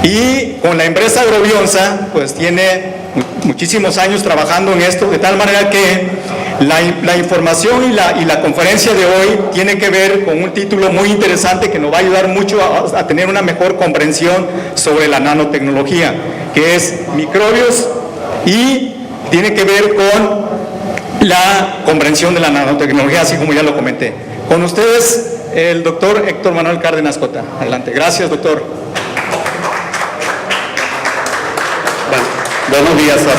Y con la empresa Agrobionza, pues tiene muchísimos años trabajando en esto, de tal manera que la información y la conferencia de hoy tiene que ver con un título muy interesante que nos va a ayudar mucho a tener una mejor comprensión sobre la nanotecnología, que es microbios, y tiene que ver con la comprensión de la nanotecnología, así como ya lo comenté. Con ustedes, el doctor Héctor Manuel Cárdenas Cota. Adelante. Gracias, doctor. Buenos días a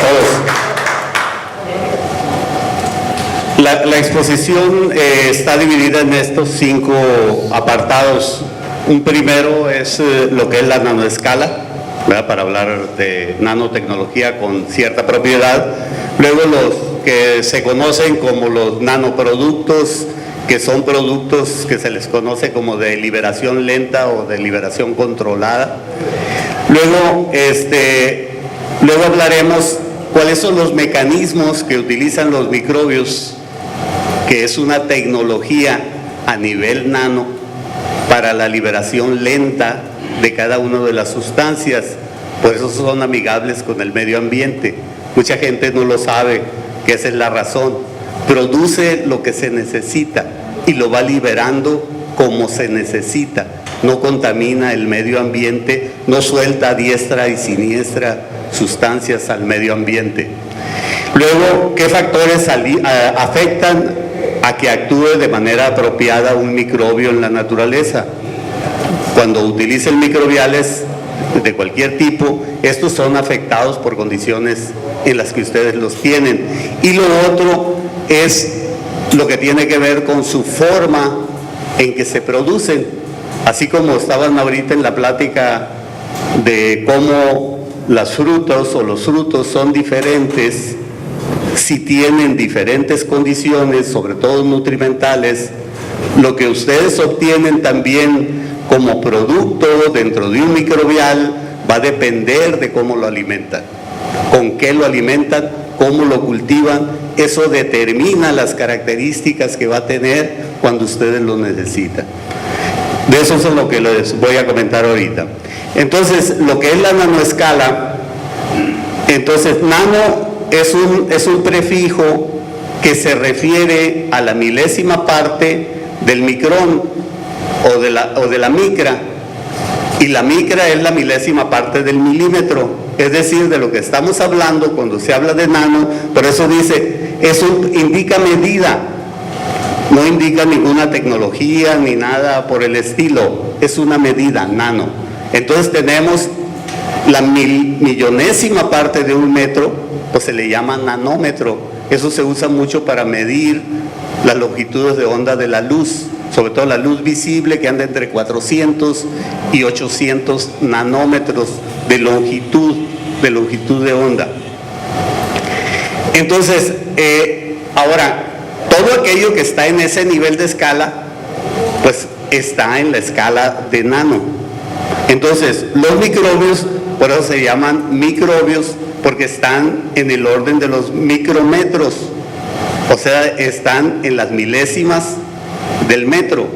todos. La exposición está dividida en estos 5 apartados. Un primero es lo que es la nanoescala, ¿verdad?, para hablar de nanotecnología con cierta propiedad. Luego los que se conocen como los nanoproductos, que son productos que se les conoce como de liberación lenta o de liberación controlada. Luego hablaremos cuáles son los mecanismos que utilizan los microbios, que es una tecnología a nivel nano para la liberación lenta de cada una de las sustancias. Por eso son amigables con el medio ambiente. Mucha gente no lo sabe, que esa es la razón. Produce lo que se necesita y lo va liberando como se necesita. No contamina el medio ambiente, no suelta a diestra y siniestra sustancias al medio ambiente. Luego, ¿qué factores afectan a que actúe de manera apropiada un microbio en la naturaleza? Cuando utilicen microbiales de cualquier tipo, estos son afectados por condiciones en las que ustedes los tienen. Y lo otro es lo que tiene que ver con su forma en que se producen, así como estaban ahorita en la plática de cómo las frutas o los frutos son diferentes si tienen diferentes condiciones, sobre todo nutrimentales. Lo que ustedes obtienen también como producto dentro de un microbial va a depender de cómo lo alimentan, con qué lo alimentan, cómo lo cultivan. Eso determina las características que va a tener cuando ustedes lo necesitan. De eso es lo que les voy a comentar ahorita. Entonces, lo que es la nanoescala, entonces nano es un prefijo que se refiere a la milésima parte del micrón o de la micra, y la micra es la milésima parte del milímetro, es decir, de lo que estamos hablando cuando se habla de nano. Por eso dice, eso indica medida, no indica ninguna tecnología ni nada por el estilo, es una medida, nano. Entonces tenemos la millonésima parte de un metro, pues se le llama nanómetro. Eso se usa mucho para medir las longitudes de onda de la luz, sobre todo la luz visible, que anda entre 400 y 800 nanómetros de longitud de onda. Entonces, ahora, todo aquello que está en ese nivel de escala, pues está en la escala de nano. Entonces, los microbios, por eso se llaman microbios, porque están en el orden de los micrómetros, o sea, están en las milésimas del metro.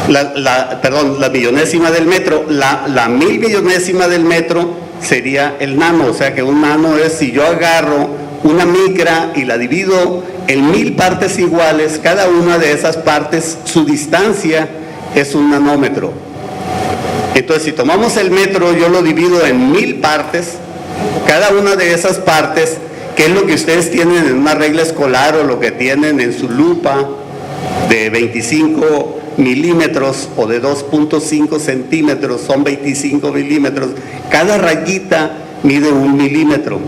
La millonésima del metro, la mil millonésima del metro sería el nano. O sea que un nano es, si yo agarro una micra y la divido en 1000 partes iguales, cada una de esas partes, su distancia es un nanómetro. Entonces, si tomamos el metro, yo lo divido en 1000 partes, cada una de esas partes, que es lo que ustedes tienen en una regla escolar o lo que tienen en su lupa, de 25 milímetros o de 2.5 centímetros, son 25 milímetros. Cada rayita mide 1 milímetro.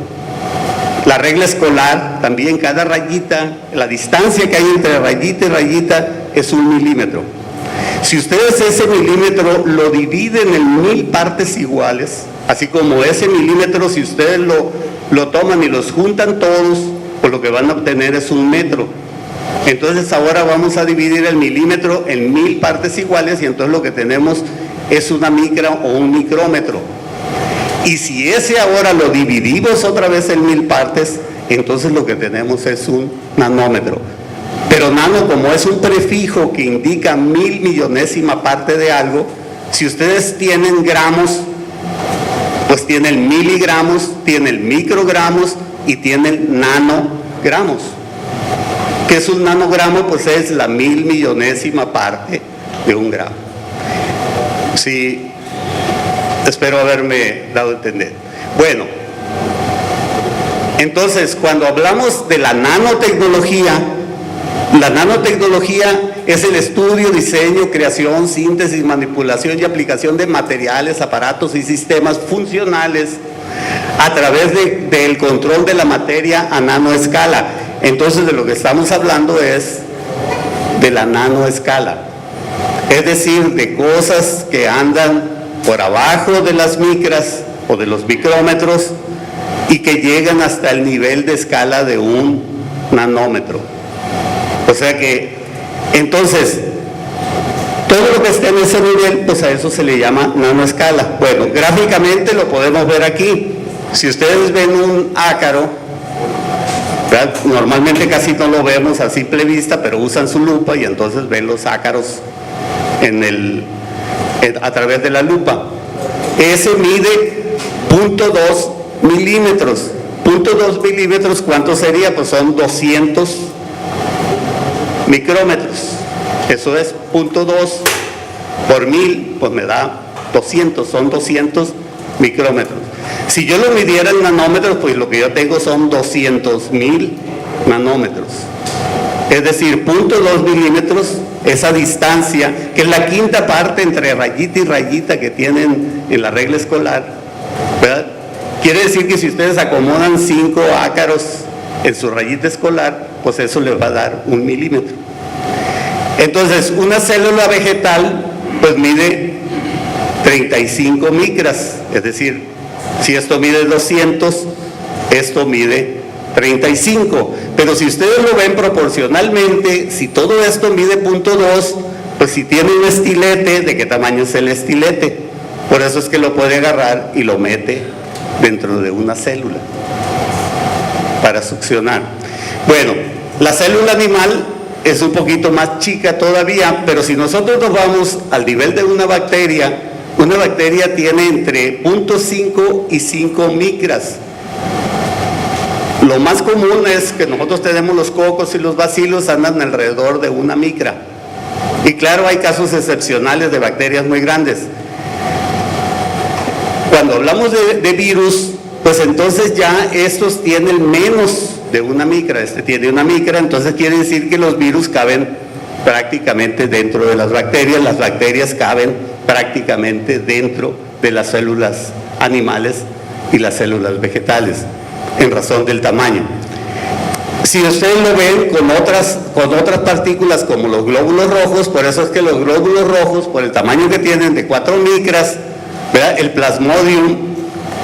La regla escolar también, cada rayita, la distancia que hay entre rayita y rayita es 1 milímetro. Si ustedes ese milímetro lo dividen en 1000 partes iguales, así como ese milímetro, si ustedes lo toman y los juntan todos, pues lo que van a obtener es 1 metro. Entonces ahora vamos a dividir el milímetro en 1000 partes iguales, y entonces lo que tenemos es una micra o un micrómetro. Y si ese ahora lo dividimos otra vez en 1000 partes, entonces lo que tenemos es un nanómetro. Pero nano, como es un prefijo que indica 1000 millonésima parte de algo, si ustedes tienen gramos, pues tiene el miligramos, tiene el microgramos y tiene el nanogramos. ¿Qué es un nanogramo? Pues es la 1.000.000.000ª parte de un gramo. Sí, espero haberme dado a entender. Bueno, entonces cuando hablamos de la nanotecnología es el estudio, diseño, creación, síntesis, manipulación y aplicación de materiales, aparatos y sistemas funcionales a través del control de la materia a nanoescala. Entonces de lo que estamos hablando es de la nanoescala, es decir, de cosas que andan por abajo de las micras o de los micrómetros y que llegan hasta el nivel de escala de un nanómetro. O sea que, entonces, todo lo que esté en ese nivel, pues a eso se le llama nanoescala. Bueno, gráficamente lo podemos ver aquí. Si ustedes ven un ácaro, ¿verdad? Normalmente casi no lo vemos a simple vista, pero usan su lupa y entonces ven los ácaros a través de la lupa. Ese mide 0.2 milímetros. 0.2 milímetros, ¿cuánto sería? Pues son 200 micrómetros. Eso es 0.2 por 1000, pues me da 200, son 200 micrómetros. Si yo lo midiera en nanómetros, pues lo que yo tengo son 200.000 nanómetros. Es decir, 0.2 milímetros, esa distancia, que es la quinta parte entre rayita y rayita que tienen en la regla escolar, ¿verdad? Quiere decir que si ustedes acomodan 5 ácaros en su rayita escolar, pues eso les va a dar 1 milímetro. Entonces, una célula vegetal, pues mide 35 micras, es decir, si esto mide 200, esto mide 35, pero si ustedes lo ven proporcionalmente, si todo esto mide 0.2, pues si tiene un estilete, ¿de qué tamaño es el estilete? Por eso es que lo puede agarrar y lo mete dentro de una célula para succionar. Bueno, la célula animal es un poquito más chica todavía, pero si nosotros nos vamos al nivel de una bacteria tiene entre 0.5 y 5 micras. Lo más común es que nosotros tenemos los cocos y los bacilos andan alrededor de 1 micra. Y claro, hay casos excepcionales de bacterias muy grandes. Cuando hablamos de virus, pues entonces ya estos tienen menos de 1 micra. Este tiene 1 micra, entonces quiere decir que los virus caben prácticamente dentro de las bacterias caben prácticamente dentro de las células animales y las células vegetales, en razón del tamaño. Si ustedes lo ven con otras partículas como los glóbulos rojos, por eso es que los glóbulos rojos, por el tamaño que tienen de 4 micras, ¿verdad? El plasmodium,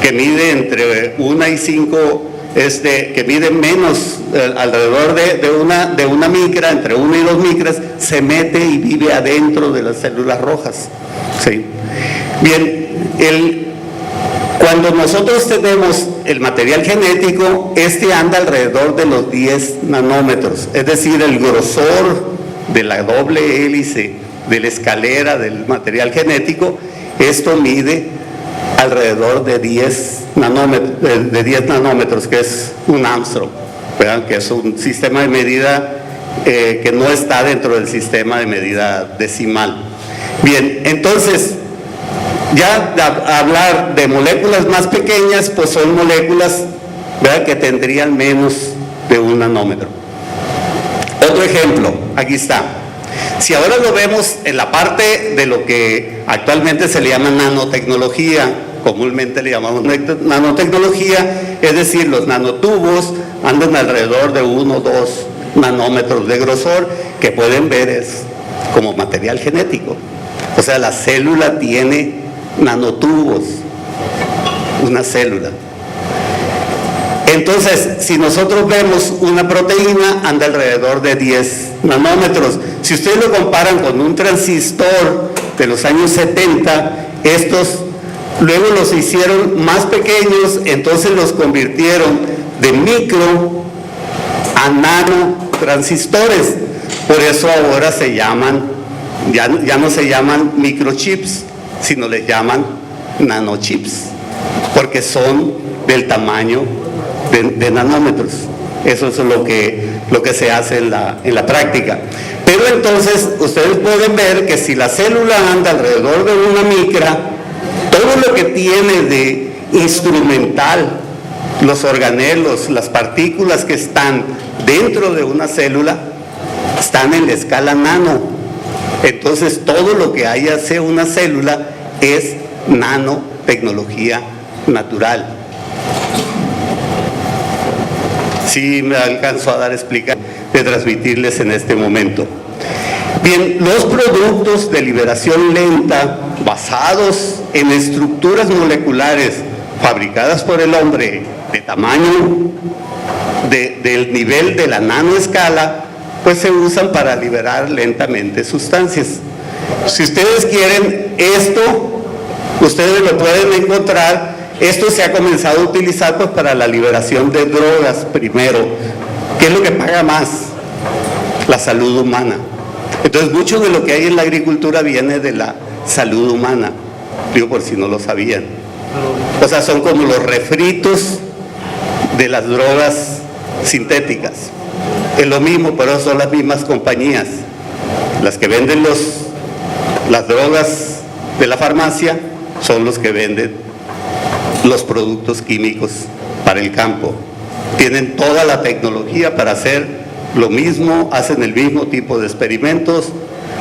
que mide entre 1 y 5, que mide menos, alrededor de una micra, entre 1 y 2 micras, se mete y vive adentro de las células rojas. ¿Sí? Bien, cuando nosotros tenemos el material genético, anda alrededor de los 10 nanómetros, es decir, el grosor de la doble hélice de la escalera del material genético, esto mide alrededor de 10 nanómetros, que es un Armstrong, ¿verdad? Que es un sistema de medida que no está dentro del sistema de medida decimal. Bien, entonces, ya hablar de moléculas más pequeñas, pues son moléculas, ¿verdad?, que tendrían menos de 1 nanómetro. Otro ejemplo, aquí está. Si ahora lo vemos en la parte de lo que actualmente se le llama nanotecnología, comúnmente le llamamos nanotecnología, es decir, los nanotubos andan alrededor de 1 o 2 nanómetros de grosor, que pueden ver es como material genético. O sea, la célula tiene nanotubos, una célula. Entonces, si nosotros vemos una proteína, anda alrededor de 10 nanómetros. Si ustedes lo comparan con un transistor de los años 70, estos luego los hicieron más pequeños, entonces los convirtieron de micro a nanotransistores. Por eso ahora se llaman, ya no se llaman microchips, sino les llaman nanochips. porque son del tamaño de nanómetros. Eso es lo que se hace en la práctica. Pero entonces ustedes pueden ver que si la célula anda alrededor de una micra, todo lo que tiene de instrumental, los organelos, las partículas que están dentro de una célula, están en la escala nano. Entonces todo lo que haya sea una célula es nanotecnología natural. Sí me alcanzo a dar explicación de transmitirles en este momento. Bien, los productos de liberación lenta basados en estructuras moleculares fabricadas por el hombre de tamaño del nivel de la nanoescala, pues se usan para liberar lentamente sustancias. Si ustedes quieren esto, ustedes lo pueden encontrar. Esto se ha comenzado a utilizar pues para la liberación de drogas primero. ¿Qué es lo que paga más? La salud humana. Entonces mucho de lo que hay en la agricultura viene de la salud humana, digo por si no lo sabían. O sea, son como los refritos de las drogas sintéticas. Es lo mismo, pero son las mismas compañías. Las que venden las drogas de la farmacia son los que venden los productos químicos para el campo. Tienen toda la tecnología para hacer lo mismo, hacen el mismo tipo de experimentos.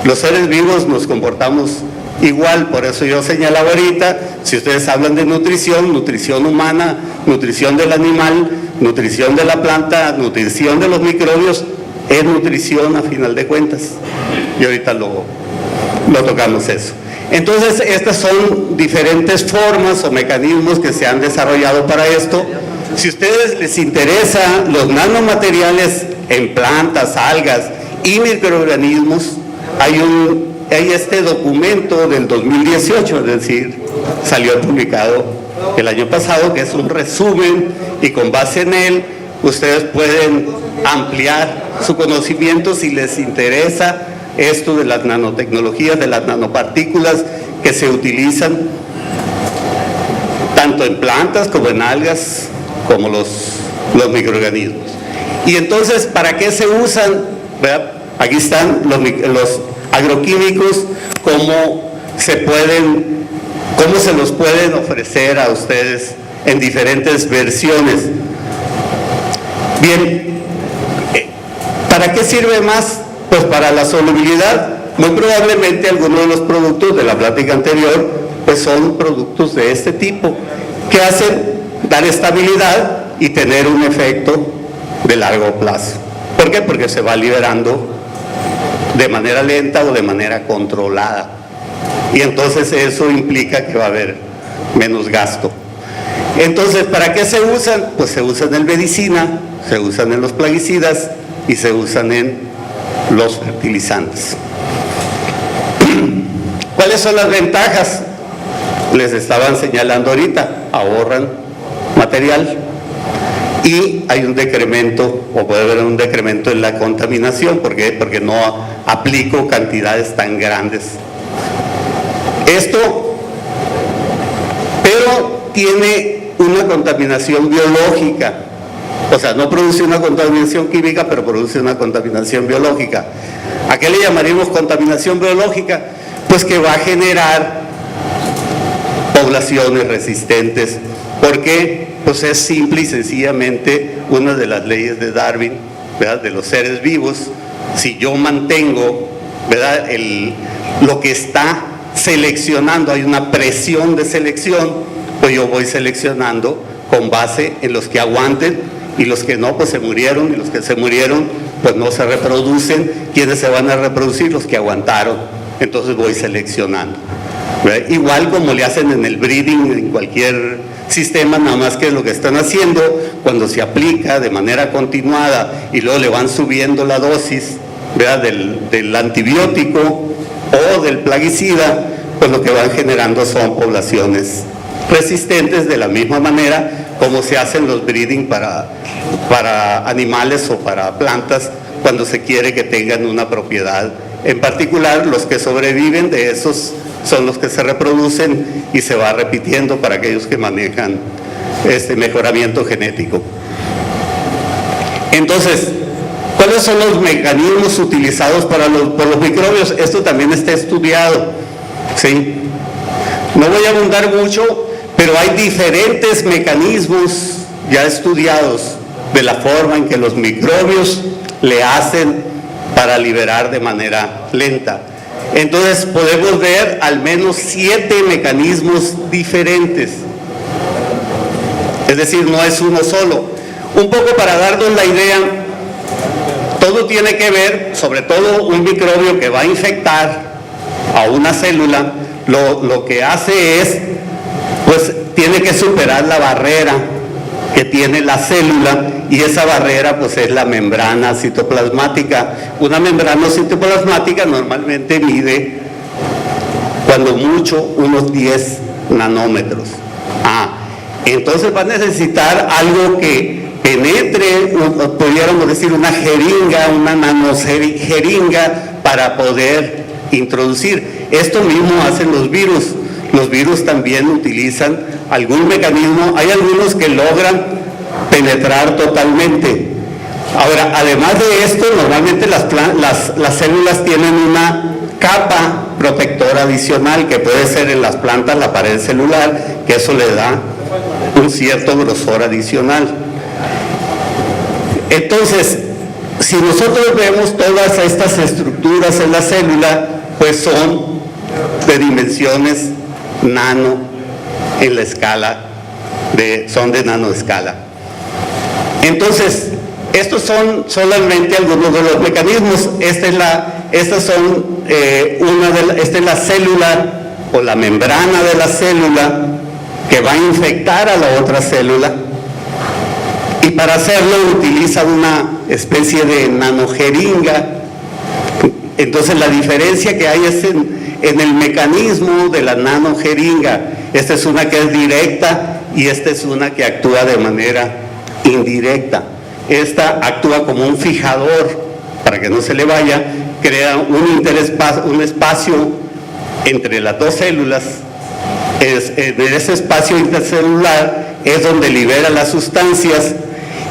Los seres vivos nos comportamos igual, por eso yo señalaba ahorita, si ustedes hablan de nutrición, nutrición humana, nutrición del animal, nutrición de la planta, nutrición de los microbios, es nutrición a final de cuentas. Y ahorita lo tocamos eso. Entonces, estas son diferentes formas o mecanismos que se han desarrollado para esto. Si a ustedes les interesa los nanomateriales en plantas, algas y microorganismos, hay este documento del 2018, es decir, salió publicado el año pasado, que es un resumen, y con base en él ustedes pueden ampliar su conocimiento si les interesa esto de las nanotecnologías, de las nanopartículas que se utilizan tanto en plantas como en algas, como los microorganismos. Y entonces, ¿para qué se usan? ¿Verdad? Aquí están los agroquímicos, cómo se los pueden ofrecer a ustedes en diferentes versiones. Bien, ¿para qué sirve más? Pues para la solubilidad. Muy probablemente algunos de los productos de la plática anterior pues son productos de este tipo que hacen dar estabilidad y tener un efecto de largo plazo. ¿Por qué? Porque se va liberando de manera lenta o de manera controlada, y entonces eso implica que va a haber menos gasto. Entonces, ¿para qué se usan? Pues se usan en medicina, se usan en los plaguicidas y se usan en los fertilizantes. ¿Cuáles son las ventajas? Les estaban señalando ahorita, ahorran material y hay un decremento, o puede haber un decremento en la contaminación. ¿Por qué? Porque no aplico cantidades tan grandes. Esto, pero tiene una contaminación biológica. O sea, no produce una contaminación química, pero produce una contaminación biológica. ¿A qué le llamaríamos contaminación biológica? Pues que va a generar poblaciones resistentes. ¿Por qué? Pues es simple y sencillamente una de las leyes de Darwin, ¿verdad? De los seres vivos. Si yo mantengo, ¿verdad?, lo que está seleccionando, hay una presión de selección, pues yo voy seleccionando con base en los que aguanten, y los que no, pues se murieron, y los que se murieron, pues no se reproducen. ¿Quiénes se van a reproducir? Los que aguantaron. Entonces voy seleccionando, ¿verdad? Igual como le hacen en el breeding, en cualquier sistema, nada más que lo que están haciendo, cuando se aplica de manera continuada y luego le van subiendo la dosis, ¿verdad?, del antibiótico o del plaguicida, pues lo que van generando son poblaciones resistentes, de la misma manera como se hacen los breeding para animales o para plantas, cuando se quiere que tengan una propiedad en particular los que sobreviven de esos son los que se reproducen y se va repitiendo para aquellos que manejan este mejoramiento genético. Entonces, ¿cuáles son los mecanismos utilizados por los microbios? Esto también está estudiado, ¿sí? No voy a abundar mucho, pero hay diferentes mecanismos ya estudiados de la forma en que los microbios le hacen para liberar de manera lenta. Entonces podemos ver al menos 7 mecanismos diferentes. Es decir, no es uno solo. Un poco para darnos la idea, todo tiene que ver, sobre todo un microbio que va a infectar a una célula, lo que hace es, pues tiene que superar la barrera que tiene la célula, y esa barrera pues es la membrana citoplasmática. Una membrana citoplasmática normalmente mide, cuando mucho, unos 10 nanómetros. Entonces va a necesitar algo que penetre, pudiéramos decir una jeringa, una nanojeringa, para poder introducir. Esto mismo hacen los virus. Los virus también utilizan algún mecanismo, hay algunos que logran penetrar totalmente. Ahora, además de esto, normalmente las células tienen una capa protectora adicional, que puede ser en las plantas la pared celular, que eso le da un cierto grosor adicional. Entonces, si nosotros vemos todas estas estructuras en la célula, pues son de dimensiones nano en la escala, son de nanoescala. Entonces, estos son solamente algunos de los mecanismos. Esta es la célula o la membrana de la célula que va a infectar a la otra célula, y para hacerlo utiliza una especie de nanojeringa. Entonces la diferencia que hay es en el mecanismo de la nanojeringa. Esta es una que es directa y esta es una que actúa de manera indirecta. Esta actúa como un fijador para que no se le vaya, crea un espacio entre las dos células. En ese espacio intercelular es donde libera las sustancias.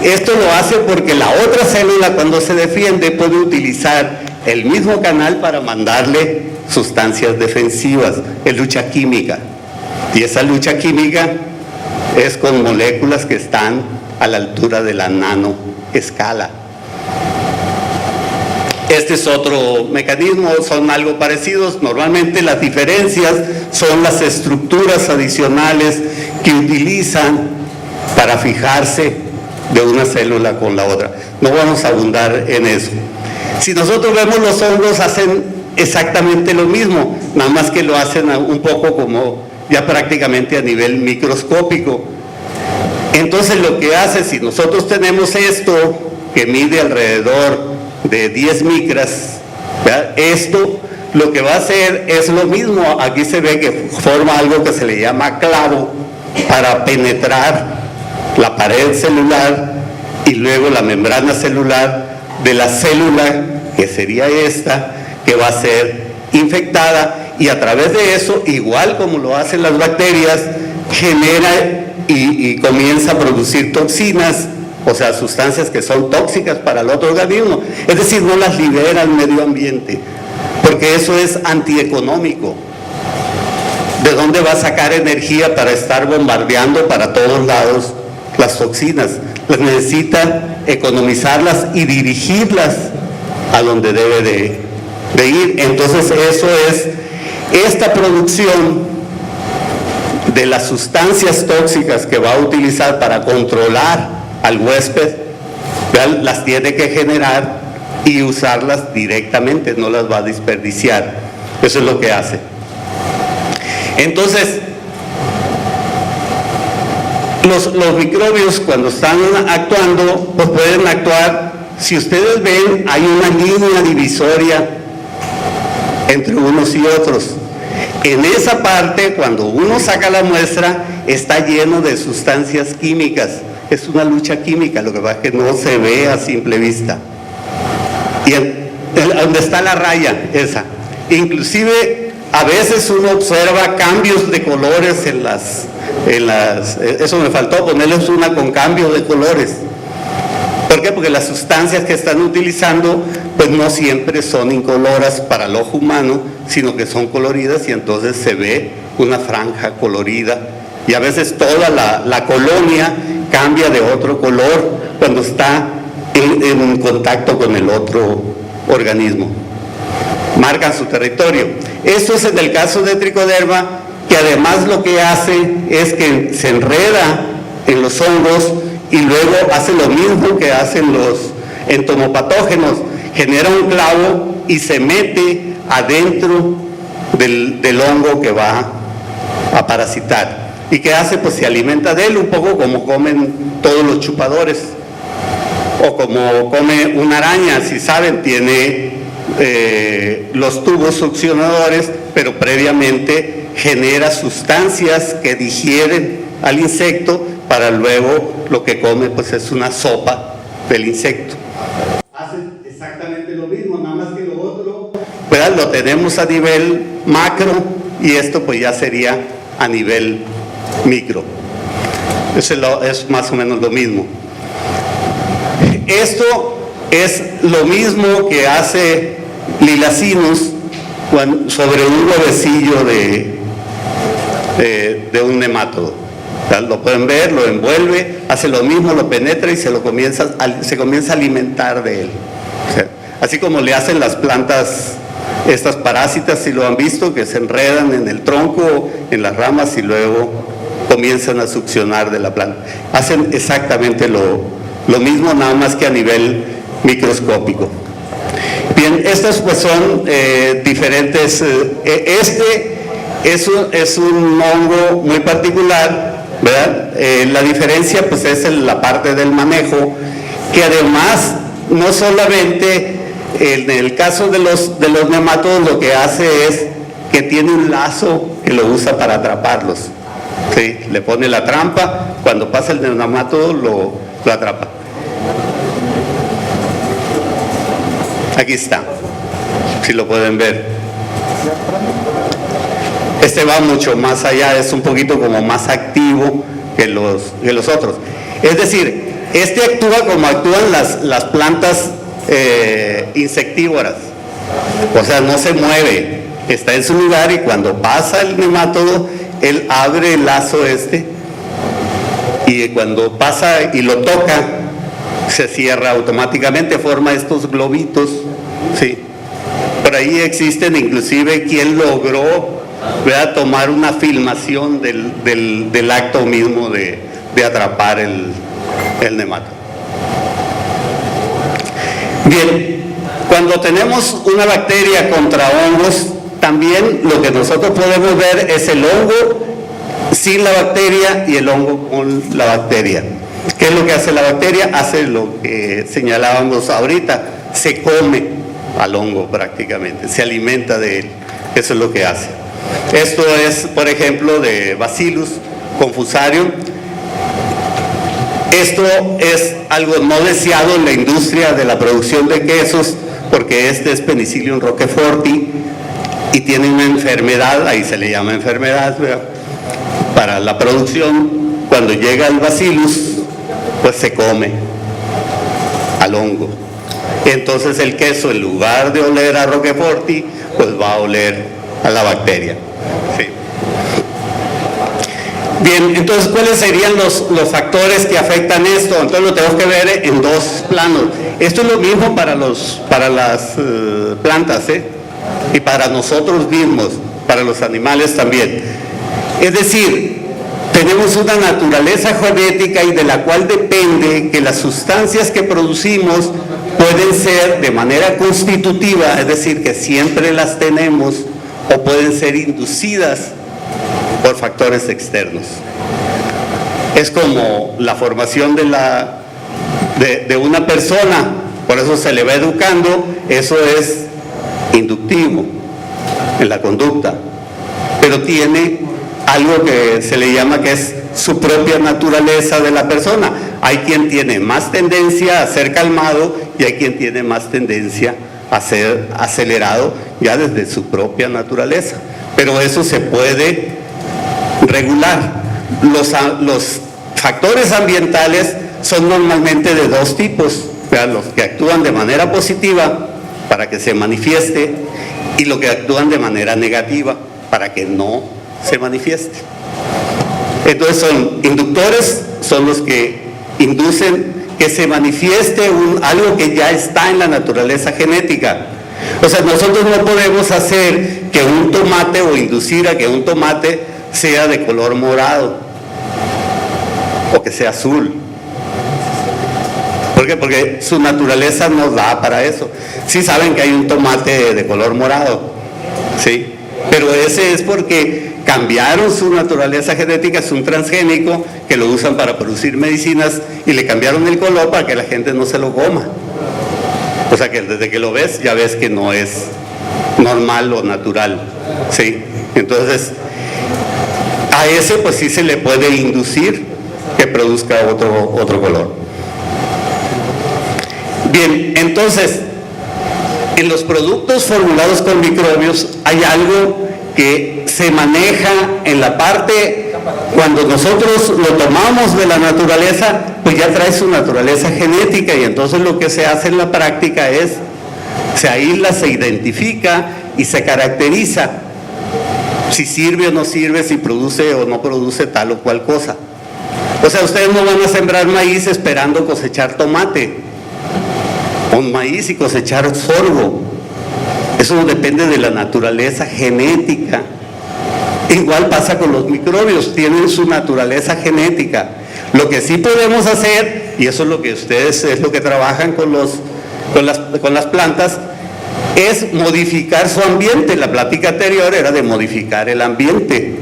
Esto lo hace porque la otra célula, cuando se defiende, puede utilizar el mismo canal para mandarle sustancias defensivas. Es lucha química, y esa lucha química es con moléculas que están a la altura de la nanoescala. Este es otro mecanismo, son algo parecidos. Normalmente las diferencias son las estructuras adicionales que utilizan para fijarse de una célula con la otra. No vamos a abundar en eso. Si nosotros vemos, los hongos hacen exactamente lo mismo, nada más que lo hacen un poco como ya prácticamente a nivel microscópico. Entonces lo que hace, si nosotros tenemos esto que mide alrededor de 10 micras, ¿verdad? Esto lo que va a hacer es lo mismo. Aquí se ve que forma algo que se le llama clavo para penetrar la pared celular y luego la membrana celular de la célula, que sería esta, que va a ser infectada, y a través de eso, igual como lo hacen las bacterias, genera y comienza a producir toxinas, o sea, sustancias que son tóxicas para el otro organismo. Es decir, no las libera al medio ambiente, porque eso es antieconómico. ¿De dónde va a sacar energía para estar bombardeando para todos lados las toxinas? Pues necesita economizarlas y dirigirlas a donde debe de ir. Entonces eso es esta producción de las sustancias tóxicas que va a utilizar para controlar al huésped, ¿verdad? Las tiene que generar y usarlas directamente, no las va a desperdiciar. Eso es lo que hace. Entonces, los microbios, cuando están actuando, pues pueden actuar. Si ustedes ven, hay una línea divisoria entre unos y otros. En esa parte, cuando uno saca la muestra, está lleno de sustancias químicas. Es una lucha química, lo que pasa es que no se ve a simple vista. donde está la raya esa. Inclusive a veces uno observa cambios de colores en las eso me faltó ponerles una con cambio de colores. ¿Por qué? Porque las sustancias que están utilizando pues no siempre son incoloras para el ojo humano, sino que son coloridas y entonces se ve una franja colorida y a veces toda la colonia cambia de otro color cuando está en contacto con el otro organismo. Marcan su territorio. Esto es en el caso de Tricoderma, que además lo que hace es que se enreda en los hongos y luego hace lo mismo que hacen los entomopatógenos, genera un clavo y se mete adentro del hongo que va a parasitar. ¿Y qué hace? Pues se alimenta de él, un poco como comen todos los chupadores o como come una araña. Si saben, tiene los tubos succionadores, pero previamente genera sustancias que digieren al insecto para luego lo que come pues es una sopa del insecto. Hacen exactamente lo mismo, nada más que lo otro, ¿verdad? Lo tenemos a nivel macro y esto pues ya sería a nivel micro. Eso es más o menos lo mismo. Esto es lo mismo que hace Lilacinus sobre un huevecillo de un nemátodo. Lo pueden ver, lo envuelve, hace lo mismo, lo penetra y se comienza a alimentar de él. O sea, así como le hacen las plantas, estas parásitas, si lo han visto, que se enredan en el tronco, en las ramas y luego comienzan a succionar de la planta. Hacen exactamente lo mismo, nada más que a nivel microscópico. Bien, estos pues son diferentes. Este es un hongo muy particular, ¿verdad? La diferencia pues es en la parte del manejo, que además no solamente en el caso de los nemátodos lo que hace es que tiene un lazo que lo usa para atraparlos. ¿Sí? Le pone la trampa, cuando pasa el nemátodo lo atrapa. Aquí está, si lo pueden ver. Este va mucho más allá, es un poquito como más activo que los otros. Es decir, este actúa como actúan las plantas insectívoras. O sea, no se mueve, está en su lugar y cuando pasa el nemátodo, él abre el lazo y cuando pasa y lo toca, se cierra automáticamente, forma estos globitos, ¿sí? Por ahí existen inclusive quien logró, ¿verdad?, tomar una filmación del acto mismo de atrapar el nemátodo. Bien, cuando tenemos una bacteria contra hongos, también lo que nosotros podemos ver es el hongo sin la bacteria y el hongo con la bacteria. ¿Qué es lo que hace la bacteria? Hace lo que señalábamos ahorita, se come al hongo prácticamente, se alimenta de él. Eso es lo que hace. Esto es, por ejemplo, de Bacillus confusarium. Esto es algo no deseado en la industria de la producción de quesos, porque este es Penicillium roqueforti y tiene una enfermedad, ahí se le llama enfermedad, ¿verdad?, para la producción. Cuando llega el Bacillus, pues se come al hongo. Entonces el queso, en lugar de oler a roqueforti, pues va a oler a la bacteria. Sí. Bien, entonces, ¿cuáles serían los factores que afectan esto? Entonces lo tenemos que ver en dos planos. Esto es lo mismo para las plantas, y para nosotros mismos, para los animales también. Es decir, tenemos una naturaleza genética y de la cual depende que las sustancias que producimos pueden ser de manera constitutiva, es decir, que siempre las tenemos, o pueden ser inducidas por factores externos. Es como la formación de una persona, por eso se le va educando, eso es inductivo en la conducta, pero tiene algo que se le llama que es su propia naturaleza de la persona. Hay quien tiene más tendencia a ser calmado y hay quien tiene más tendencia a ser acelerado ya desde su propia naturaleza. Pero eso se puede regular. Los factores ambientales son normalmente de dos tipos, los que actúan de manera positiva para que se manifieste y los que actúan de manera negativa para que no se manifieste. Entonces son inductores, son los que inducen que se manifieste algo que ya está en la naturaleza genética. O sea, nosotros no podemos hacer que un tomate o inducir a que un tomate sea de color morado o que sea azul. ¿Por qué? Porque su naturaleza nos da para eso. Sí saben que hay un tomate de color morado, ¿sí? Pero ese es porque cambiaron su naturaleza genética, es un transgénico que lo usan para producir medicinas y le cambiaron el color para que la gente no se lo coma. O sea que desde que lo ves ya ves que no es normal o natural, ¿sí? Entonces a ese pues sí se le puede inducir que produzca otro color. Bien, entonces en los productos formulados con microbios hay algo que se maneja en la parte, cuando nosotros lo tomamos de la naturaleza, pues ya trae su naturaleza genética, y entonces lo que se hace en la práctica es, se aísla, se identifica y se caracteriza si sirve o no sirve, si produce o no produce tal o cual cosa. O sea, ustedes no van a sembrar maíz esperando cosechar tomate, o maíz y cosechar sorgo. Eso depende de la naturaleza genética. Igual pasa con los microbios, tienen su naturaleza genética. Lo que sí podemos hacer, y eso es lo que ustedes es lo que trabajan con las plantas, es modificar su ambiente. La plática anterior era de modificar el ambiente.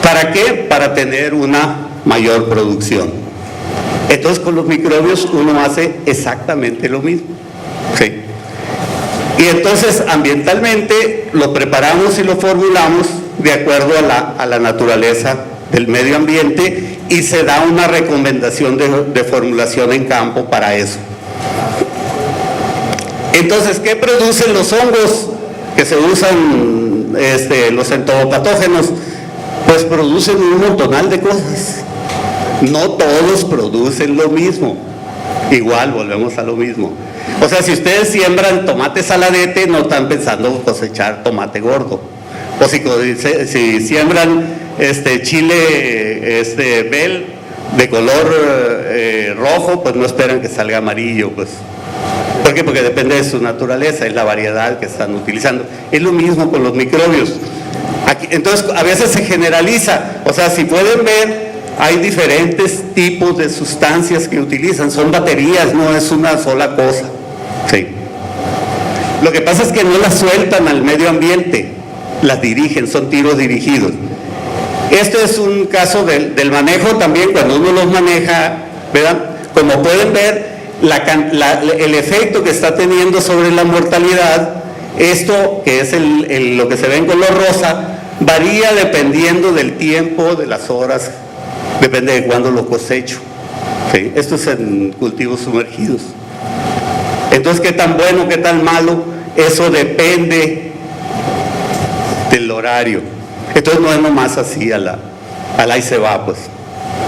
¿Para qué? Para tener una mayor producción. Entonces con los microbios uno hace exactamente lo mismo, ¿sí? Y entonces ambientalmente lo preparamos y lo formulamos de acuerdo a la naturaleza del medio ambiente, y se da una recomendación de formulación en campo para eso. Entonces, ¿qué producen los hongos que se usan, los entomopatógenos? Pues producen un montonal de cosas. No todos producen lo mismo. Igual volvemos a lo mismo. O sea, si ustedes siembran tomate saladete, no están pensando cosechar tomate gordo. O si siembran chile bel de color rojo, pues no esperan que salga amarillo, pues. ¿Por qué? Porque depende de su naturaleza, es la variedad que están utilizando. Es lo mismo con los microbios. Entonces, a veces se generaliza. O sea, si pueden ver, hay diferentes tipos de sustancias que utilizan. Son baterías, no es una sola cosa. Sí. Lo que pasa es que no las sueltan al medio ambiente, las dirigen, son tiros dirigidos. Esto es un caso del manejo también, cuando uno los maneja, ¿verdad? Como pueden ver, el efecto que está teniendo sobre la mortalidad, esto que es lo que se ve en color rosa, varía dependiendo del tiempo, de las horas, depende de cuándo lo cosecho. ¿Sí? Esto es en cultivos sumergidos. Entonces, ¿qué tan bueno, qué tan malo? Eso depende del horario. Entonces no es nomás así ahí se va, pues.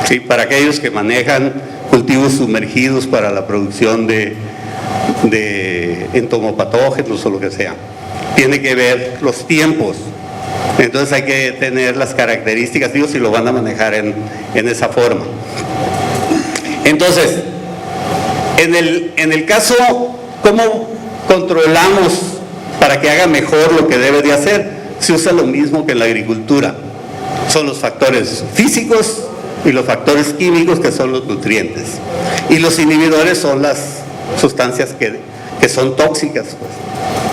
¿Sí? Para aquellos que manejan cultivos sumergidos para la producción de entomopatógenos o lo que sea, tiene que ver los tiempos. Entonces hay que tener las características, digo, si lo van a manejar en esa forma. Entonces, en el caso, ¿cómo controlamos para que haga mejor lo que debe de hacer? Se usa lo mismo que en la agricultura. Son los factores físicos y los factores químicos, que son los nutrientes. Y los inhibidores son las sustancias que son tóxicas, pues,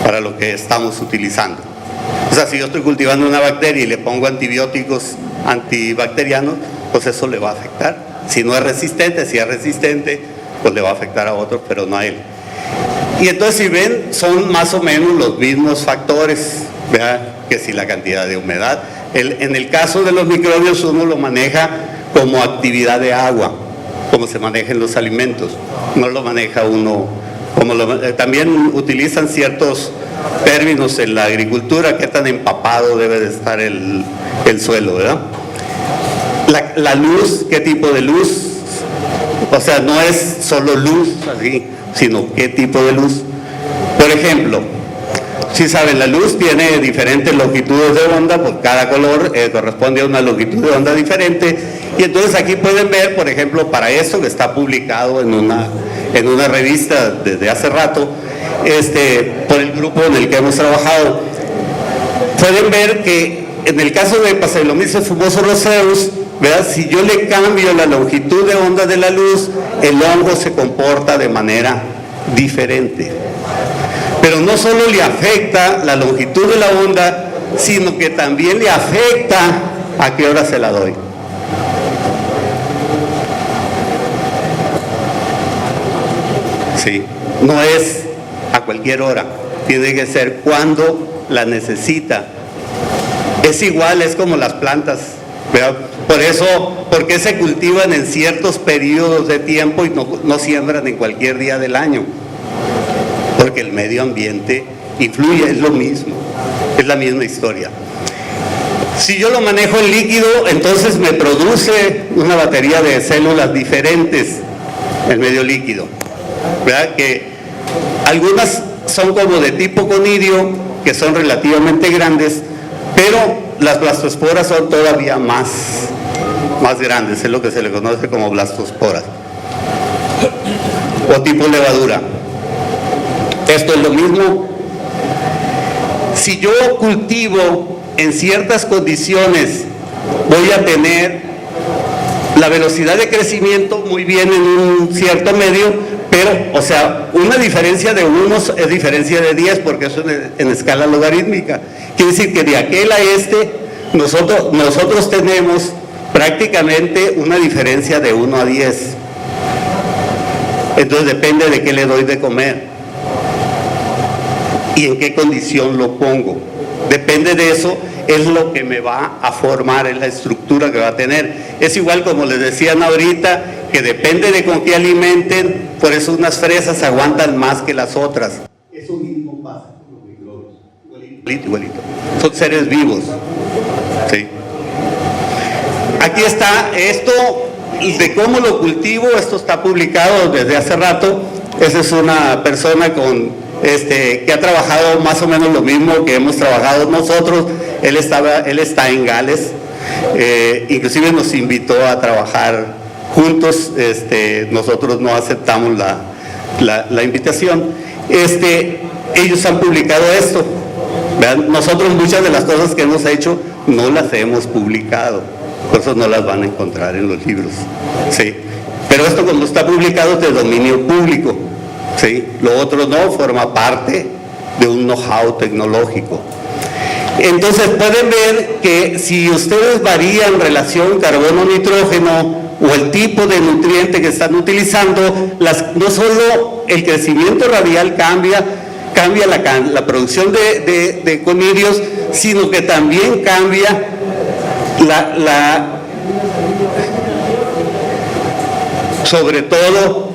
para lo que estamos utilizando. O sea, si yo estoy cultivando una bacteria y le pongo antibióticos antibacterianos, pues eso le va a afectar. Si no es resistente, si es resistente, pues le va a afectar a otros, pero no a él. Y entonces, si ven, son más o menos los mismos factores, ¿verdad? Que si la cantidad de humedad. En el caso de los microbios, uno lo maneja como actividad de agua, como se maneja en los alimentos. No lo maneja uno también utilizan ciertos términos en la agricultura, qué tan empapado debe de estar el suelo, ¿verdad? La luz, qué tipo de luz, o sea, no es solo luz así, sino qué tipo de luz. Por ejemplo, si saben, la luz tiene diferentes longitudes de onda, por cada color corresponde a una longitud de onda diferente, y entonces aquí pueden ver, por ejemplo, para esto que está publicado en una revista desde hace rato, por el grupo en el que hemos trabajado, pueden ver que en el caso de Paxellomyces fumoso roseus, ¿verdad? Si yo le cambio la longitud de onda de la luz, el hongo se comporta de manera diferente. Pero no solo le afecta la longitud de la onda, sino que también le afecta a qué hora se la doy. Sí, no es a cualquier hora, tiene que ser cuando la necesita. Es igual, es como las plantas, ¿verdad? Por eso, ¿por qué se cultivan en ciertos periodos de tiempo y no siembran en cualquier día del año? Porque el medio ambiente influye, es lo mismo, es la misma historia. Si yo lo manejo en líquido, entonces me produce una batería de células diferentes, el medio líquido, ¿verdad? Que algunas son como de tipo conidio, que son relativamente grandes, pero las blastosporas son todavía más grandes, es lo que se le conoce como blastosporas, o tipo levadura. Esto es lo mismo. Si yo cultivo en ciertas condiciones, voy a tener la velocidad de crecimiento muy bien en un cierto medio, pero, o sea, una diferencia de unos es diferencia de 10, porque eso es en escala logarítmica. Quiere decir que de aquel a nosotros tenemos prácticamente una diferencia de 1 a 10. Entonces depende de qué le doy de comer y en qué condición lo pongo. Depende de eso, es lo que me va a formar, es la estructura que va a tener. Es igual como les decían ahorita, que depende de con qué alimenten, por eso unas fresas aguantan más que las otras. Eso mismo pasa con los microbios, igualito. Son seres vivos, ¿sí? Aquí está esto de cómo lo cultivo, esto está publicado desde hace rato. Esa es una persona que ha trabajado más o menos lo mismo que hemos trabajado nosotros. Él está en Gales, inclusive nos invitó a trabajar juntos. Nosotros no aceptamos la invitación. Ellos han publicado esto. ¿Vean? Nosotros muchas de las cosas que hemos hecho no las hemos publicado, por eso no las van a encontrar en los libros, ¿sí? Pero esto, como está publicado, es de dominio público, ¿sí? Lo otro no, forma parte de un know-how tecnológico. Entonces pueden ver que si ustedes varían relación carbono-nitrógeno o el tipo de nutriente que están utilizando, no solo el crecimiento radial cambia la producción de conidios, sino que también cambia sobre todo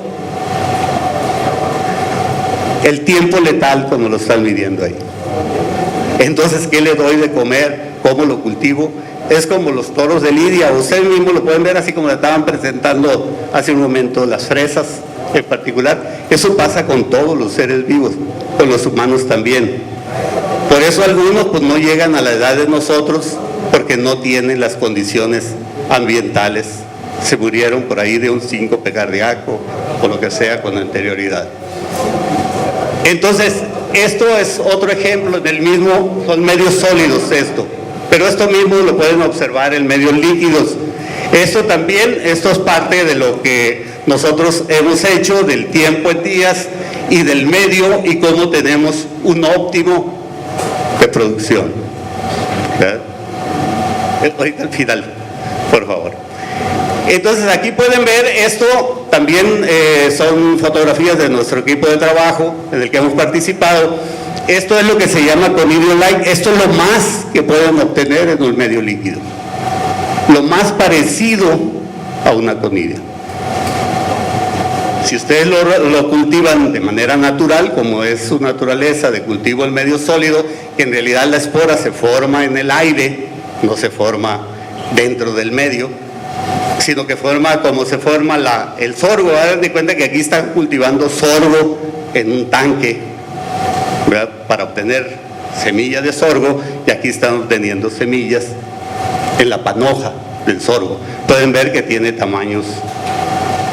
el tiempo letal, como lo están midiendo ahí. Entonces, ¿qué le doy de comer? ¿Cómo lo cultivo? Es como los toros de lidia, ustedes mismos lo pueden ver, así como le estaban presentando hace un momento las fresas en particular. Eso pasa con todos los seres vivos, con los humanos también. Por eso algunos pues no llegan a la edad de nosotros, porque no tienen las condiciones ambientales. Se murieron por ahí de un síncope cardíaco o lo que sea con anterioridad. Entonces, esto es otro ejemplo del mismo, son medios sólidos esto, pero esto mismo lo pueden observar en medios líquidos. Esto es parte de lo que nosotros hemos hecho, del tiempo en días y del medio, y cómo tenemos un óptimo de producción. ¿Verdad? Ahorita al final, por favor. Entonces aquí pueden ver esto, también son fotografías de nuestro equipo de trabajo en el que hemos participado. Esto es lo que se llama conidio light. Esto es lo más que pueden obtener en un medio líquido, lo más parecido a una conidia, Si ustedes lo cultivan de manera natural, como es su naturaleza de cultivo en medio sólido, que en realidad la espora se forma en el aire, no se forma dentro del medio, sino que forma como se forma el sorgo. Hagan de cuenta que aquí están cultivando sorgo en un tanque, ¿verdad?, para obtener semillas de sorgo, y aquí están obteniendo semillas en la panoja del sorgo. Pueden ver que tiene tamaños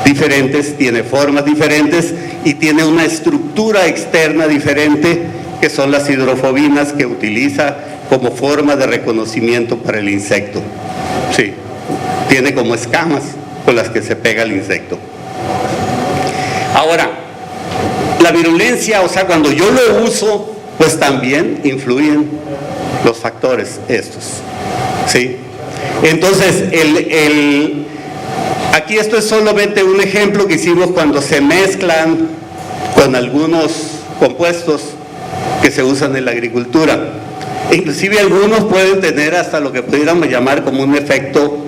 diferentes, tiene formas diferentes y tiene una estructura externa diferente, que son las hidrofobinas que utiliza como forma de reconocimiento para el insecto. Sí, tiene como escamas con las que se pega el insecto. Ahora, la virulencia, o sea, cuando yo lo uso, pues también influyen los factores estos, ¿sí? Entonces, aquí esto es solamente un ejemplo que hicimos cuando se mezclan con algunos compuestos que se usan en la agricultura. Inclusive algunos pueden tener hasta lo que pudiéramos llamar como un efecto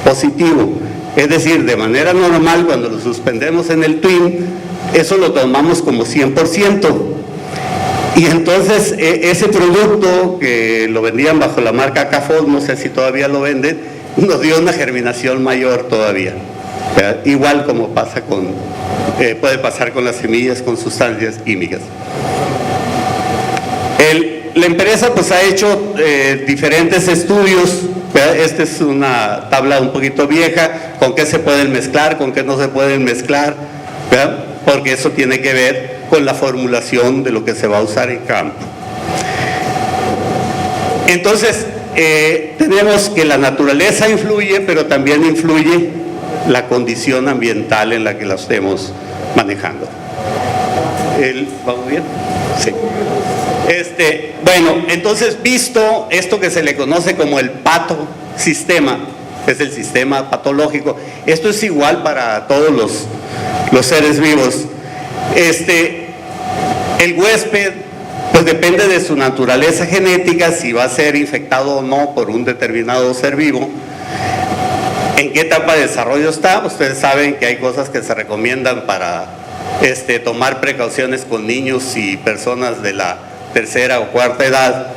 positivo. Es decir, de manera normal, cuando lo suspendemos en el twin, eso lo tomamos como 100%. Y entonces ese producto, que lo vendían bajo la marca Cafos, no sé si todavía lo venden, nos dio una germinación mayor todavía. Igual como pasa puede pasar con las semillas con sustancias químicas. La empresa pues ha hecho diferentes estudios. Esta es una tabla un poquito vieja, con qué se pueden mezclar, con qué no se pueden mezclar, ¿verdad?, porque eso tiene que ver con la formulación de lo que se va a usar en campo. Entonces, tenemos que la naturaleza influye, pero también influye la condición ambiental en la que la estemos manejando. ¿Vamos bien? Sí. Bueno, entonces, visto esto que se le conoce como el patosistema, es el sistema patológico, esto es igual para todos los seres vivos. El huésped, pues depende de su naturaleza genética, si va a ser infectado o no por un determinado ser vivo. ¿En qué etapa de desarrollo está? Ustedes saben que hay cosas que se recomiendan para tomar precauciones con niños y personas de la tercera o cuarta edad,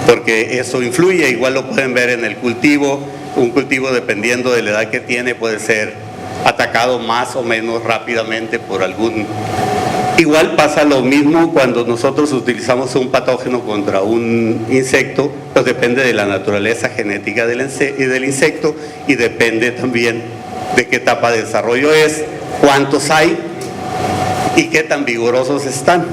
porque eso influye. Igual lo pueden ver en el cultivo. Un cultivo, dependiendo de la edad que tiene, puede ser atacado más o menos rápidamente por algún... Igual pasa lo mismo cuando nosotros utilizamos un patógeno contra un insecto, pues depende de la naturaleza genética del insecto, y depende también de qué etapa de desarrollo es, cuántos hay y qué tan vigorosos están.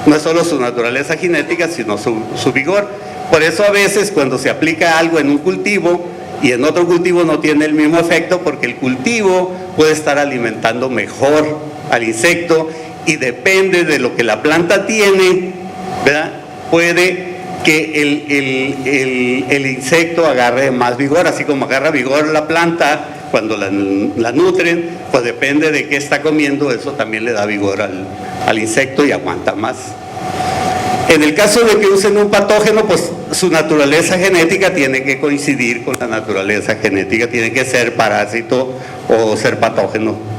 No es solo su naturaleza genética, sino su vigor. Por eso a veces cuando se aplica algo en un cultivo y en otro cultivo no tiene el mismo efecto, porque el cultivo puede estar alimentando mejor al insecto, y depende de lo que la planta tiene, ¿verdad?, puede que el insecto agarre más vigor. Así como agarra vigor la planta cuando la nutren, pues depende de qué está comiendo, eso también le da vigor al insecto y aguanta más. En el caso de que usen un patógeno, pues su naturaleza genética tiene que coincidir con la naturaleza genética, tiene que ser parásito o ser patógeno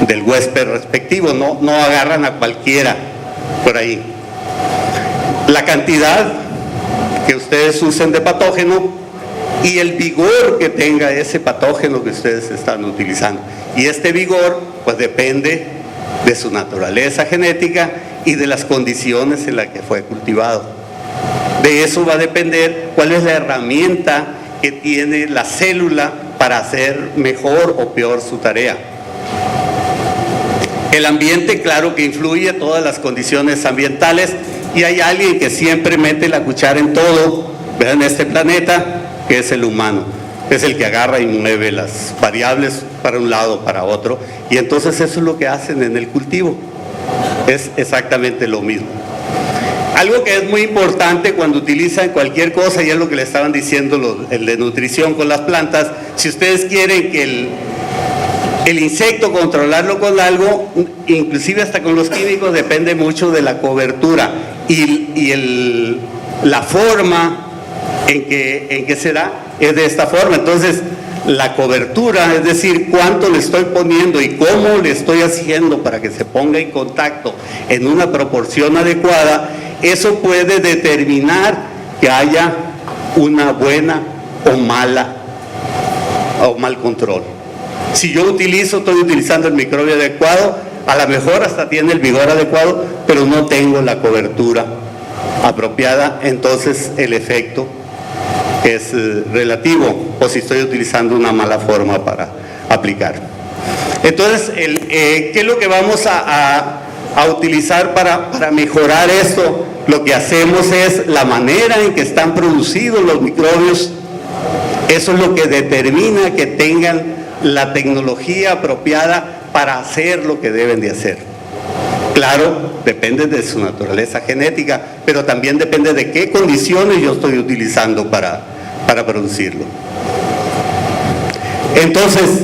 del huésped respectivo, no agarran a cualquiera por ahí. La cantidad que ustedes usen de patógeno y el vigor que tenga ese patógeno que ustedes están utilizando. Y este vigor pues depende de su naturaleza genética y de las condiciones en las que fue cultivado. De eso va a depender cuál es la herramienta que tiene la célula para hacer mejor o peor su tarea. El ambiente, claro que influye, todas las condiciones ambientales, y hay alguien que siempre mete la cuchara en todo, ¿verdad?, en este planeta, que es el humano. Es el que agarra y mueve las variables para un lado, para otro, y entonces eso es lo que hacen en el cultivo. Es exactamente lo mismo. Algo que es muy importante cuando utilizan cualquier cosa, y es lo que le estaban diciendo el de nutrición con las plantas, si ustedes quieren que el insecto controlarlo con algo, inclusive hasta con los químicos, depende mucho de la cobertura y la forma en que se da es de esta forma. Entonces, la cobertura, es decir, cuánto le estoy poniendo y cómo le estoy haciendo para que se ponga en contacto en una proporción adecuada, eso puede determinar que haya una buena o mal control. Si yo estoy utilizando el microbio adecuado, a lo mejor hasta tiene el vigor adecuado, pero no tengo la cobertura apropiada, entonces el efecto es relativo, o si estoy utilizando una mala forma para aplicar. Entonces, ¿qué es lo que vamos a utilizar para mejorar esto? Lo que hacemos es la manera en que están producidos los microbios. Eso es lo que determina que tengan la tecnología apropiada para hacer lo que deben de hacer. Claro, depende de su naturaleza genética, pero también depende de qué condiciones yo estoy utilizando para producirlo. Entonces,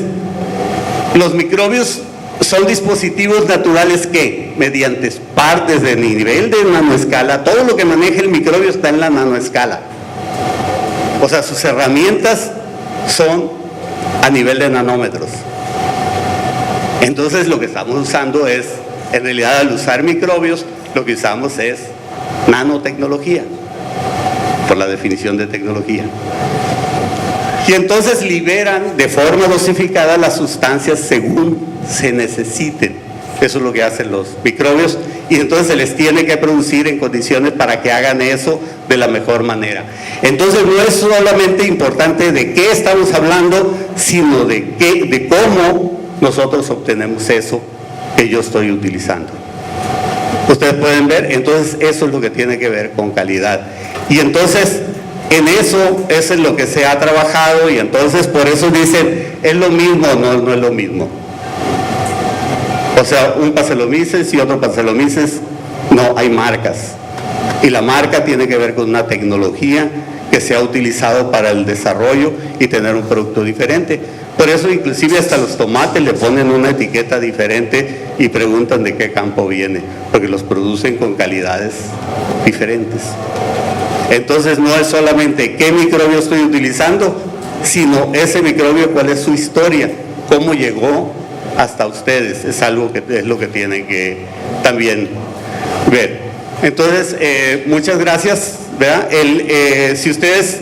los microbios son dispositivos naturales que, mediante partes de nivel de nanoescala, todo lo que maneja el microbio está en la nanoescala. O sea, sus herramientas son a nivel de nanómetros. Entonces, lo que estamos usando es, en realidad, al usar microbios, lo que usamos es nanotecnología, por la definición de tecnología. Y entonces liberan de forma dosificada las sustancias según se necesiten. Eso es lo que hacen los microbios, y entonces se les tiene que producir en condiciones para que hagan eso de la mejor manera. Entonces no es solamente importante de qué estamos hablando, sino de cómo nosotros obtenemos eso que yo estoy utilizando. Ustedes pueden ver, entonces eso es lo que tiene que ver con calidad. Y entonces en eso es lo que se ha trabajado, y entonces por eso dicen, ¿es lo mismo? No, no es lo mismo. O sea, un Paxellomyces y otro Paxellomyces, no, hay marcas. Y la marca tiene que ver con una tecnología que se ha utilizado para el desarrollo y tener un producto diferente. Por eso inclusive hasta los tomates le ponen una etiqueta diferente y preguntan de qué campo viene, porque los producen con calidades diferentes. Entonces no es solamente qué microbio estoy utilizando, sino ese microbio, cuál es su historia, cómo llegó hasta ustedes. Es algo que es lo que tienen que también ver. Entonces, muchas gracias, ¿verdad? Si ustedes,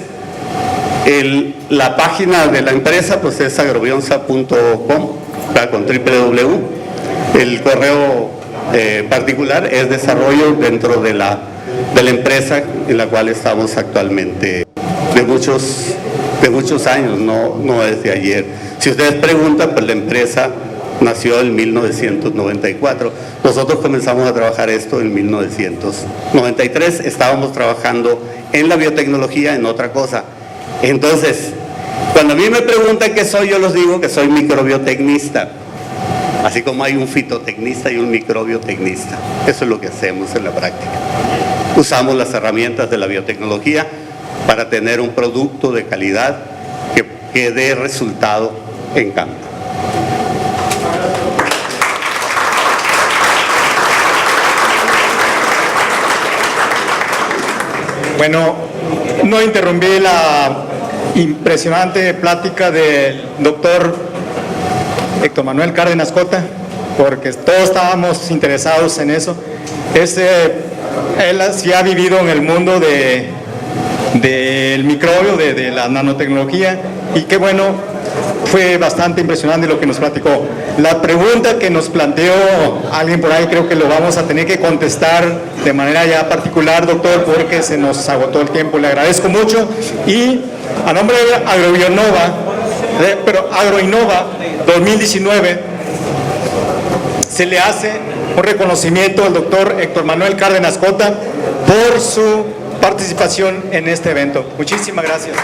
la página de la empresa pues es agrobionza.com, con www. El correo particular es desarrollo dentro de la empresa en la cual estamos actualmente, de muchos años, no es de ayer. Si ustedes preguntan, pues la empresa nació en 1994. Nosotros comenzamos a trabajar esto en 1993. Estábamos trabajando en la biotecnología, en otra cosa. Entonces, cuando a mí me preguntan qué soy, yo les digo que soy microbiotecnista. Así como hay un fitotecnista y un microbiotecnista. Eso es lo que hacemos en la práctica. Usamos las herramientas de la biotecnología para tener un producto de calidad que dé resultado en campo. Bueno, no interrumpí la impresionante plática del doctor Héctor Manuel Cárdenas Cota, porque todos estábamos interesados en eso. Él sí ha vivido en el mundo del microbio, de la nanotecnología, y qué bueno, fue bastante impresionante lo que nos platicó. La pregunta que nos planteó alguien por ahí, creo que lo vamos a tener que contestar de manera ya particular, doctor, porque se nos agotó el tiempo. Le agradezco mucho, y a nombre de Agroinnova 2019 se le hace un reconocimiento al doctor Héctor Manuel Cárdenas Cota por su participación en este evento. Muchísimas gracias.